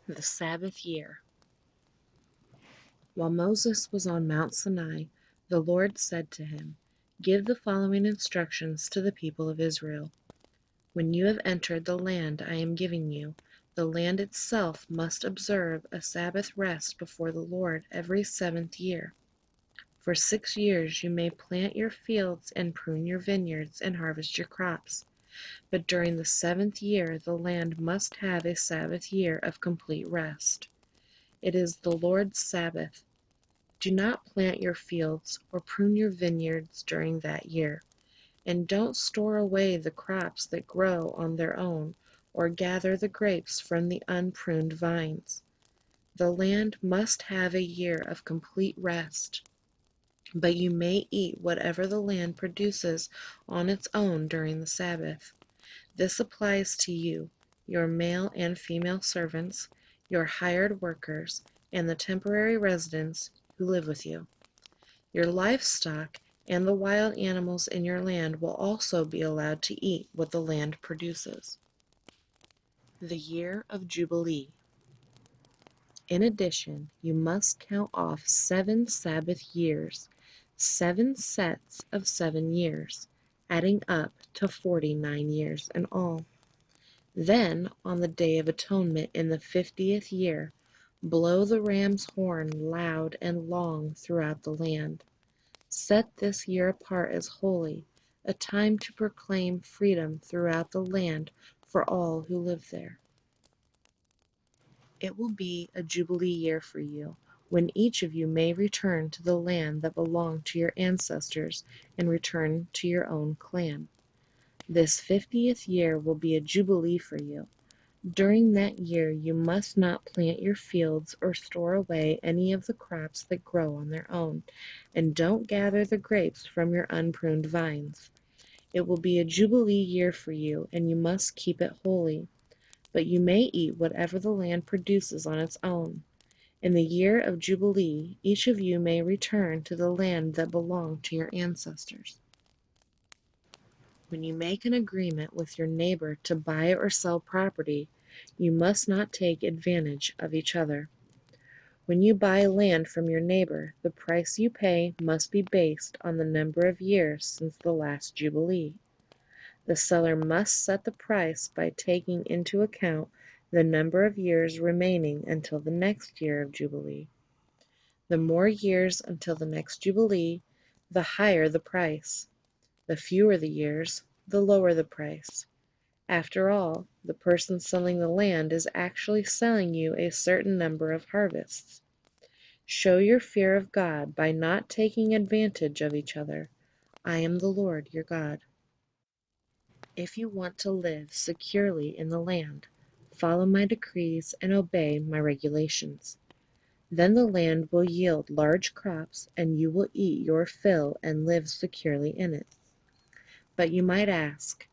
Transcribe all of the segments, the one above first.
The Sabbath Year. While Moses was on Mount Sinai, the Lord said to him, "Give the following instructions to the people of Israel. When you have entered the land I am giving you, the land itself must observe a Sabbath rest before the Lord every 7th year. For 6 years you may plant your fields and prune your vineyards and harvest your crops. But during the 7th year the land must have a Sabbath year of complete rest. It is the Lord's Sabbath. Do not plant your fields or prune your vineyards during that year, and don't store away the crops that grow on their own, or gather the grapes from the unpruned vines. The land must have a year of complete rest, but you may eat whatever the land produces on its own during the Sabbath. This applies to you, your male and female servants, your hired workers, and the temporary residents who live with you. Your livestock and the wild animals in your land will also be allowed to eat what the land produces." The Year of Jubilee. In addition, you must count off 7 Sabbath years, 7 sets of 7 years, adding up to 49 years in all. Then, on the Day of Atonement in the 50th year, blow the ram's horn loud and long throughout the land. Set this year apart as holy, a time to proclaim freedom throughout the land for all who live there. It will be a Jubilee year for you, when each of you may return to the land that belonged to your ancestors and return to your own clan. This 50th year will be a Jubilee for you. During that year you must not plant your fields or store away any of the crops that grow on their own, and don't gather the grapes from your unpruned vines. It will be a Jubilee year for you, and you must keep it holy. But you may eat whatever the land produces on its own. In the year of Jubilee, each of you may return to the land that belonged to your ancestors. When you make an agreement with your neighbor to buy or sell property, you must not take advantage of each other. When you buy land from your neighbor, the price you pay must be based on the number of years since the last Jubilee. The seller must set the price by taking into account the number of years remaining until the next year of Jubilee. The more years until the next Jubilee, the higher the price. The fewer the years, the lower the price. After all, the person selling the land is actually selling you a certain number of harvests. Show your fear of God by not taking advantage of each other. I am the Lord your God. If you want to live securely in the land, follow my decrees and obey my regulations. Then the land will yield large crops, and you will eat your fill and live securely in it. But you might ask,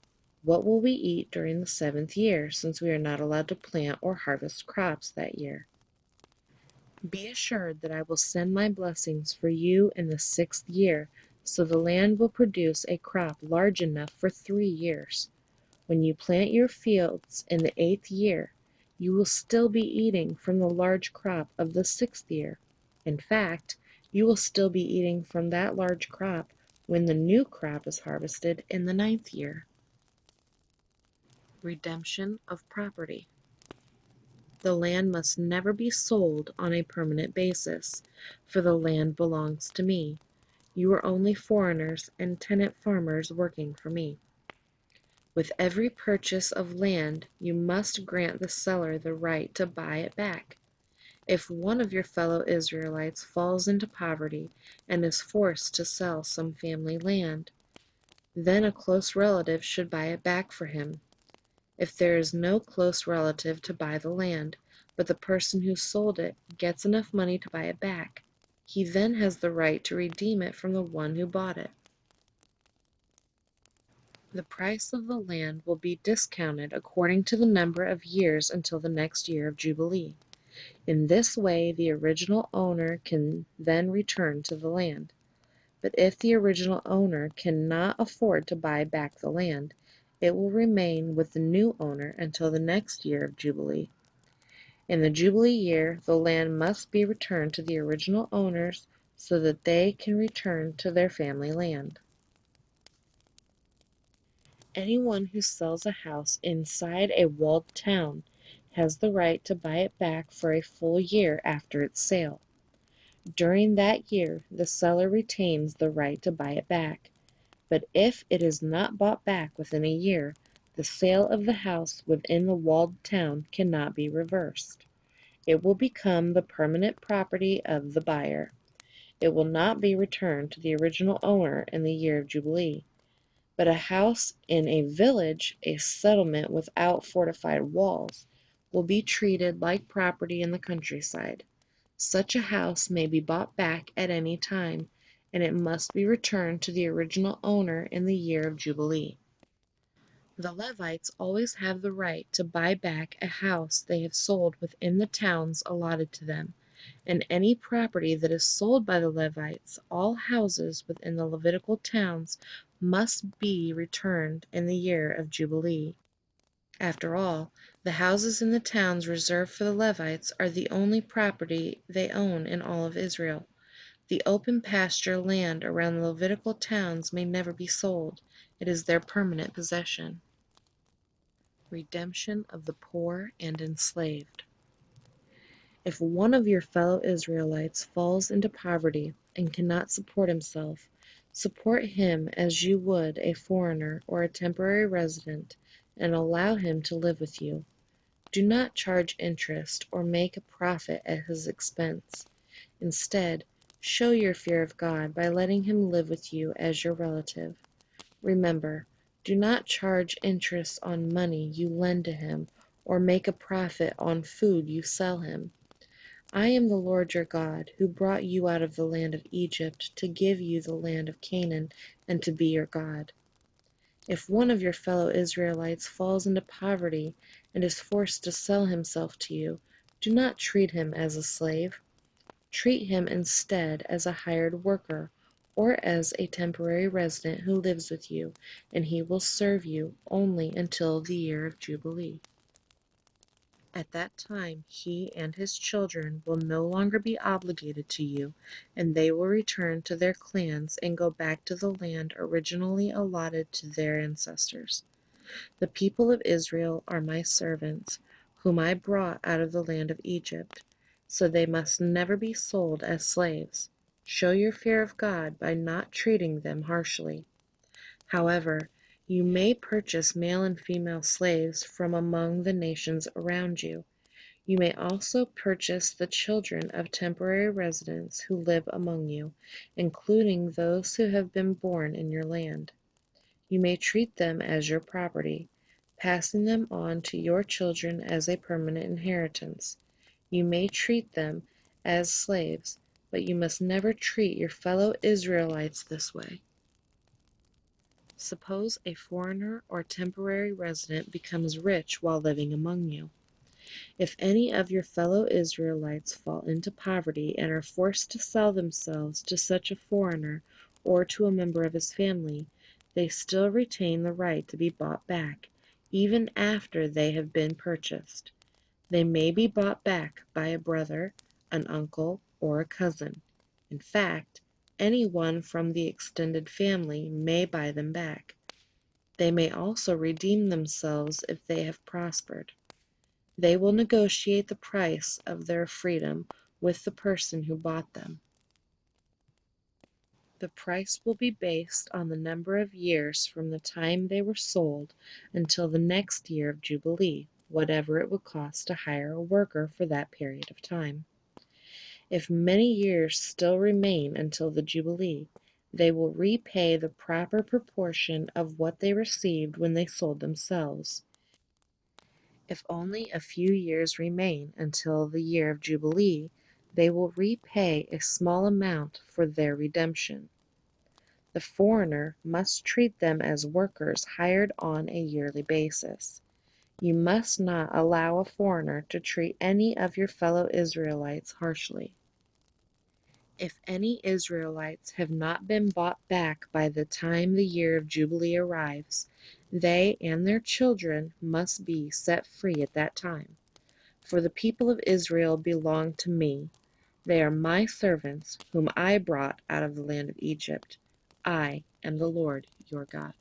what will we eat during the 7th year, since we are not allowed to plant or harvest crops that year? Be assured that I will send my blessings for you in the 6th year, so the land will produce a crop large enough for 3 years. When you plant your fields in the 8th year, you will still be eating from the large crop of the 6th year. In fact, you will still be eating from that large crop when the new crop is harvested in the 9th year. Redemption of property. The land must never be sold on a permanent basis, for the land belongs to me. You are only foreigners and tenant farmers working for me. With every purchase of land, you must grant the seller the right to buy it back. If one of your fellow Israelites falls into poverty and is forced to sell some family land, then a close relative should buy it back for him. If there is no close relative to buy the land, but the person who sold it gets enough money to buy it back, he then has the right to redeem it from the one who bought it. The price of the land will be discounted according to the number of years until the next year of Jubilee. In this way, the original owner can then return to the land. But if the original owner cannot afford to buy back the land, it will remain with the new owner until the next year of Jubilee. In the Jubilee year, the land must be returned to the original owners so that they can return to their family land. Anyone who sells a house inside a walled town has the right to buy it back for a full year after its sale. During that year, the seller retains the right to buy it back, but if it is not bought back within a year, the sale of the house within the walled town cannot be reversed. It will become the permanent property of the buyer. It will not be returned to the original owner in the year of Jubilee. But a house in a village, a settlement without fortified walls, will be treated like property in the countryside. Such a house may be bought back at any time, and it must be returned to the original owner in the year of Jubilee. The Levites always have the right to buy back a house they have sold within the towns allotted to them, and any property that is sold by the Levites, all houses within the Levitical towns, must be returned in the year of Jubilee. After all, the houses in the towns reserved for the Levites are the only property they own in all of Israel. The open pasture land around the Levitical towns may never be sold. It is their permanent possession. Redemption of the poor and enslaved. If one of your fellow Israelites falls into poverty and cannot support himself, support him as you would a foreigner or a temporary resident, and allow him to live with you. Do not charge interest or make a profit at his expense. Instead, show your fear of God by letting him live with you as your relative. Remember, do not charge interest on money you lend to him or make a profit on food you sell him. I am the Lord your God, who brought you out of the land of Egypt to give you the land of Canaan and to be your God. If one of your fellow Israelites falls into poverty and is forced to sell himself to you, do not treat him as a slave. Treat him instead as a hired worker or as a temporary resident who lives with you, and he will serve you only until the year of Jubilee. At that time he and his children will no longer be obligated to you, and they will return to their clans and go back to the land originally allotted to their ancestors. The people of Israel are my servants, whom I brought out of the land of Egypt, so they must never be sold as slaves. Show your fear of God by not treating them harshly. However, you may purchase male and female slaves from among the nations around you. You may also purchase the children of temporary residents who live among you, including those who have been born in your land. You may treat them as your property, passing them on to your children as a permanent inheritance. You may treat them as slaves, but you must never treat your fellow Israelites this way. Suppose a foreigner or temporary resident becomes rich while living among you. If any of your fellow Israelites fall into poverty and are forced to sell themselves to such a foreigner or to a member of his family, they still retain the right to be bought back, even after they have been purchased. They may be bought back by a brother, an uncle, or a cousin. In fact, anyone from the extended family may buy them back. They may also redeem themselves if they have prospered. They will negotiate the price of their freedom with the person who bought them. The price will be based on the number of years from the time they were sold until the next year of Jubilee, whatever it would cost to hire a worker for that period of time. If many years still remain until the Jubilee, they will repay the proper proportion of what they received when they sold themselves. If only a few years remain until the year of Jubilee, they will repay a small amount for their redemption. The foreigner must treat them as workers hired on a yearly basis. You must not allow a foreigner to treat any of your fellow Israelites harshly. If any Israelites have not been bought back by the time the year of Jubilee arrives, they and their children must be set free at that time. For the people of Israel belong to me. They are my servants, whom I brought out of the land of Egypt. I am the Lord your God.